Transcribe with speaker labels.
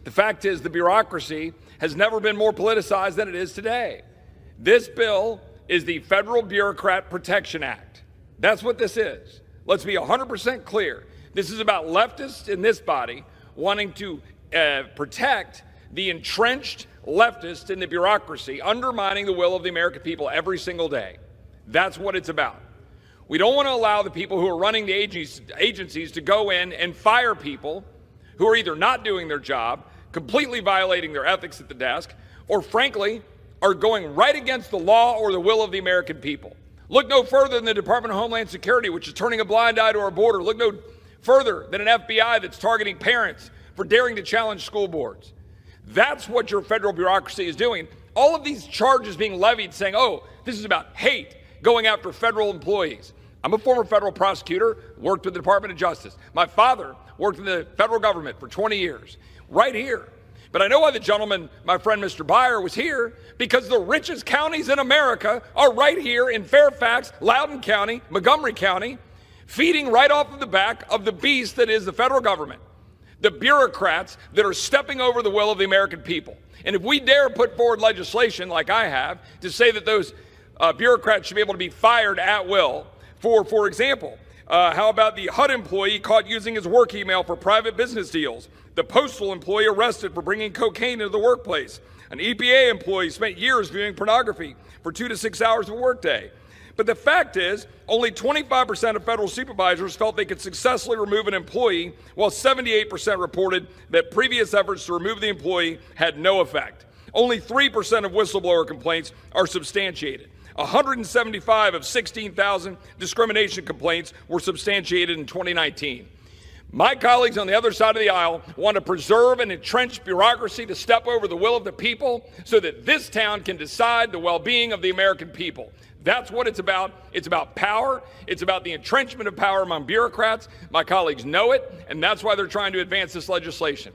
Speaker 1: The fact is, the bureaucracy has never been more politicized than it is today. This bill is the Federal Bureaucrat Protection Act. That's what this is. Let's be 100% clear. This is about leftists in this body wanting to protect the entrenched leftists in the bureaucracy, undermining the will of the American people every single day. That's what it's about. We don't want to allow the people who are running the agencies to go in and fire people who are either not doing their job, completely violating their ethics at the desk, or frankly, are going right against the law or the will of the American people. Look no further than the Department of Homeland Security, which is turning a blind eye to our border. Look no further than an FBI that's targeting parents for daring to challenge school boards. That's what your federal bureaucracy is doing. All of these charges being levied saying, oh, this is about hate, going after federal employees. I'm a former federal prosecutor, worked with the Department of Justice. My father worked in the federal government for 20 years, right here. But I know why the gentleman, my friend Mr. Byer, was here, because the richest counties in America are right here in Fairfax, Loudoun County, Montgomery County, feeding right off of the back of the beast that is the federal government, the bureaucrats that are stepping over the will of the American people. And if we dare put forward legislation like I have to say that those bureaucrats should be able to be fired at will, for example, how about the HUD employee caught using his work email for private business deals? The postal employee arrested for bringing cocaine into the workplace. An EPA employee spent years viewing pornography for 2 to 6 hours of a workday. But the fact is, only 25% of federal supervisors felt they could successfully remove an employee, while 78% reported that previous efforts to remove the employee had no effect. Only 3% of whistleblower complaints are substantiated. 175 of 16,000 discrimination complaints were substantiated in 2019. My colleagues on the other side of the aisle want to preserve an entrenched bureaucracy to step over the will of the people so that this town can decide the well-being of the American people. That's what it's about. It's about power. It's about the entrenchment of power among bureaucrats. My colleagues know it, and that's why they're trying to advance this legislation.